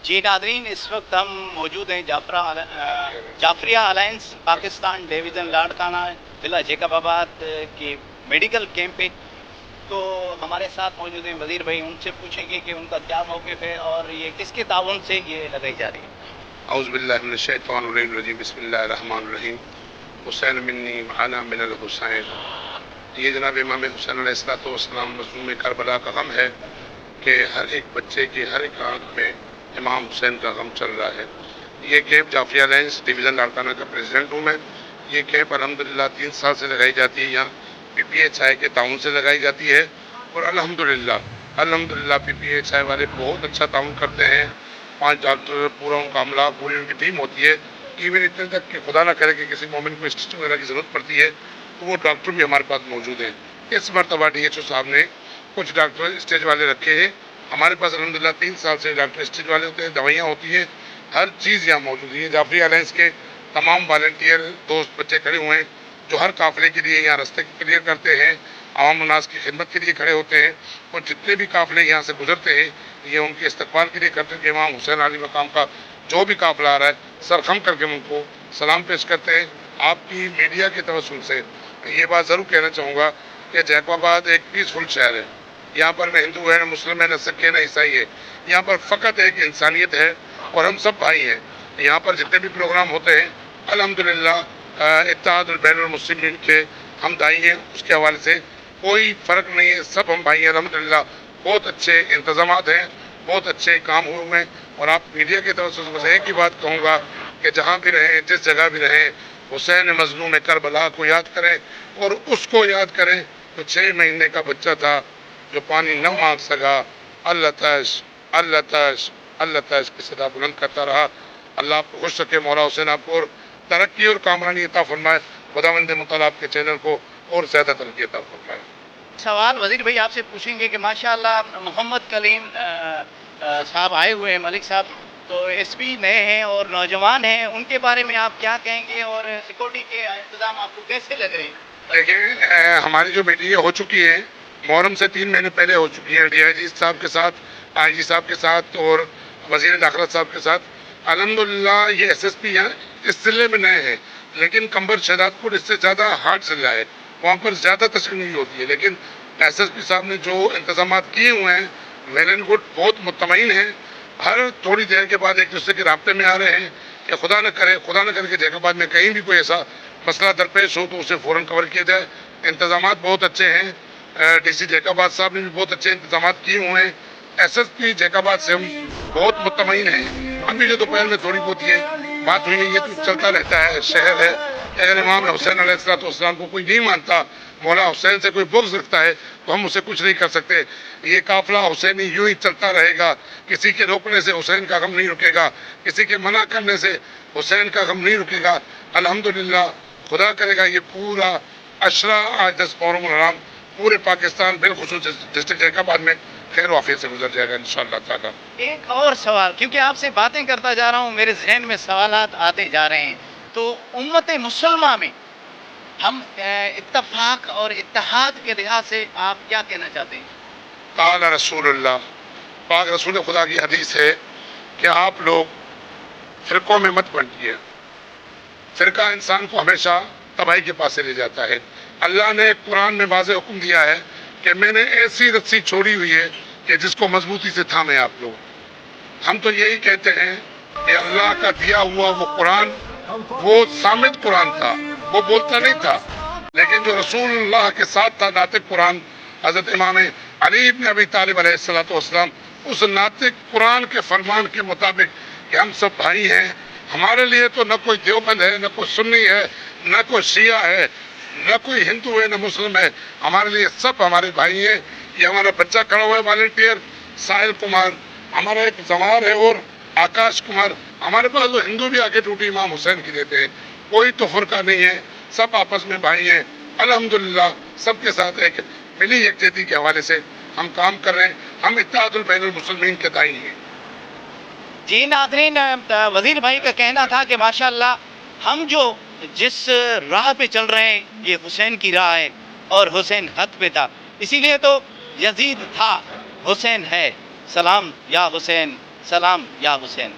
जी Nadreen, इस वक्त हम मौजूद हैं जाफरिया अलायंस पाकिस्तान डिवीज़न लाड़काना ज़िला जैकबाबाद की मेडिकल कैंप पे। तो हमारे साथ मौजूद हैं वज़ीर भाई, उनसे पूछेंगे कि उनका क्या मौक़िफ़ है और ये किसके ताउन से ये लगाई जा रही है। औज़ु बिल्लाहि मिनश शैतानिर रजीम, बिस्मिल्लाहिर रहमानिर रहीम। हुसैन मिन्नी व अना मिनल हुसैन। ये जनाब इमाम हुसैन अलैहिस्सलाम मज़लूम करबला का गम है कि हर एक बच्चे की हर एक आँख में इमाम हुसैन का गम चल रहा है। ये camp Jafaria alliance division Larkana का प्रेसिडेंट हूँ मैं। ये कैंप अल्हम्दुलिल्लाह 3 साल से लगाई जाती है। यहाँ PPHI के ताउन से लगाई जाती है और अल्हम्दुलिल्लाह PPHI वाले बहुत अच्छा ताउन करते हैं। 5 डॉक्टर, पूरा उनका अमला, पूरी उनकी टीम होती है। इवन इतने तक कि खुदा ना करे कि किसी मोमिन को स्टिच वगैरह की ज़रूरत पड़ती है तो वो डॉक्टर भी हमारे पास मौजूद हैं। इस मरतबा DHO साहब ने कुछ डॉक्टर स्टेज वाले रखे हैं। हमारे पास अल्हम्दुलिल्लाह 3 साल से डॉक्टर स्टेज वाले होते हैं, दवाइयाँ होती हैं, हर चीज़ यहाँ मौजूद है। जाफरिया अलायंस के तमाम वॉलंटियर दोस्त बच्चे खड़े हुए हैं जो हर काफ़िले के लिए यहाँ रास्ते क्लियर करते हैं, आवाम उन्नास की खिदमत के लिए खड़े होते हैं और जितने भी काफ़िले यहाँ से गुजरते हैं ये उनके इस्तकबाल के लिए करते हैं कि इमाम हुसैन अली मकाम का जो भी काफ़िला आ रहा है सर खम करके उनको सलाम पेश करते हैं। आपकी मीडिया के तवस्सुल से ये बात ज़रूर कहना चाहूँगा कि जैकबाबाद एक पीसफुल शहर है। यहाँ पर न हिंदू है, न मुस्लिम है, न सिख है, न ईसाई है। यहाँ पर फ़कत एक इंसानियत है और हम सब भाई हैं। यहाँ पर जितने भी प्रोग्राम होते हैं अल्हम्दुलिल्लाह इत्तेहादुल बैनुल मुस्लिमीन के हम दाई हैं, उसके हवाले से कोई फ़र्क नहीं है, सब हम भाई हैं अल्हम्दुलिल्लाह। बहुत अच्छे इंतज़ामात हैं, बहुत अच्छे काम हुए हैं। और आप मीडिया के तवज्जो से बस एक ही बात कहूँगा कि जहाँ भी रहें, जिस जगह भी रहें, हुसैन मज़लूम करबला को याद करें और उसको याद करें तो 6 महीने का बच्चा था जो पानी न मांग सका। अल्लाह तश अल्लाह तश अल्लाह तश की सदा बुलंद करता रहा। अल्लाह आपको खुश रखे, मौला हुसैन आपको और तरक्की और कामरानी अता फरमाए। खुदावंद मुतआला आपके चैनल को और ज़्यादा तरक्की अता फरमाए। सवाल वज़ीर भाई आपसे पूछेंगे कि माशाअल्लाह मोहम्मद कलीम साहब आए हुए हैं, मलिक साहब तो SP नए हैं और नौजवान हैं, उनके बारे में आप क्या कहेंगे और सिक्योरिटी के इंतज़ाम आपको कैसे लग रहे हैं? देखिए हमारी जो मीटिंग हो चुकी है मुहर्रम से 3 महीने पहले हो चुकी है, DIG साहब के साथ, IG साहब के साथ और वज़ीर दाखिला साहब के साथ। अल्हम्दुलिल्लाह ये SSP यहाँ इस ज़िले में नए हैं लेकिन कंबर शहदादपुर इससे ज़्यादा हार्ड ज़िला है, वहाँ पर ज़्यादा तशरीह नहीं होती है। लेकिन SSP साहब ने जो इंतज़ाम किए हुए हैं वेल एंड गुड, बहुत मुतमईन हैं। हर थोड़ी देर के बाद एक दूसरे के राब्ते में आ रहे हैं कि खुदा न करे कि जैकबाबाद में कहीं भी कोई ऐसा मसला दरपेश हो तो उसे फ़ौरन कवर किया जाए। इंतज़ामात बहुत अच्छे हैं। DC जैकबाबाद साहब ने भी बहुत अच्छे इंतज़ाम किए हुए हैं। SSP जैकबाबाद से हम बहुत मुतमईन हैं। अभी जो दोपहर में थोड़ी बहुत ये बात हुई है ये तो चलता रहता है, शहर है। अगर इमाम हुसैन अलैहिस्सलाम को कोई नहीं मानता, मौला हुसैन से कोई बुग़्ज़ रखता है तो हम उसे कुछ नहीं कर सकते। ये काफ़िला हुसैनी यूँ ही चलता रहेगा। किसी के रोकने से हुसैन का गम नहीं रुकेगा, किसी के मना करने से हुसैन का गम नहीं रुकेगा। अल्हम्दुलिल्लाह खुदा करेगा ये पूरा अशरा आज 10 मुहर्रम हराम पूरे पाकिस्तान बिलखुसूस डिस्ट्रिक्ट जैकबाबाद में खैर वाफियत से गुजर जाएगा इंशाअल्लाह ताला। एक और सवाल, क्योंकि आपसे बातें करता जा रहा हूँ मेरे जहन में सवालात आते जा रहे हैं। तो उम्मत मुसलमा में हम इत्तफाक और इत्तेहाद के लिहाज से आप क्या कहना चाहते हैं? ताला रसूलुल्लाह, पाक रसूल खुदा की हदीस है कि आप लोग फ़िरक़ों में मत बंटिए। फ़िरका इंसान को हमेशा तबाही के पास से ले जाता है। अल्लाह ने कुरान में वाज़ेह हुक्म दिया है कि मैंने ऐसी रस्सी छोड़ी हुई है कि जिसको मजबूती से थामे आप लोग। हम तो यही कहते हैं कि अल्लाह का दिया हुआ वो कुरान वो सामित कुरान था, वो बोलता नहीं था, लेकिन जो रसूलुल्लाह के साथ था नातिक कुरान, हज़रत इमाम अली इब्न अबी तालिब अलैहिस्सलाम, उस नातिक कुरान के फरमान के मुताबिक कि हम सब भाई हैं। हमारे लिए तो न कोई देवबंद है, न कोई सुन्नी है, न कोई शिया है, न कोई हिंदू है, न मुस्लिम है। हमारे लिए सब हमारे भाई हैं। ये हमारा बच्चा खड़ा हुआ है वॉलंटियर साहिल कुमार, हमारा एक जवान है और आकाश कुमार। हमारे पास तो हिंदू भी आके टूटी इमाम हुसैन की देते हैं। कोई तो फुर्का नहीं है, सब आपस में भाई हैं। अल्हम्दुलिल्लाह सबके साथ एक मिली यकजहती के हवाले से हम काम कर रहे हैं। हम इत्तेहादुल बैनुल मुस्लिमीन के दाई हैं। जी नाज़रीन, वज़ीर भाई का कहना था कि माशाअल्लाह हम जो जिस राह पे चल रहे हैं ये हुसैन की राह है और हुसैन हद पे था, इसीलिए तो यजीद था, हुसैन है, सलाम या हुसैन سلام یا حسین.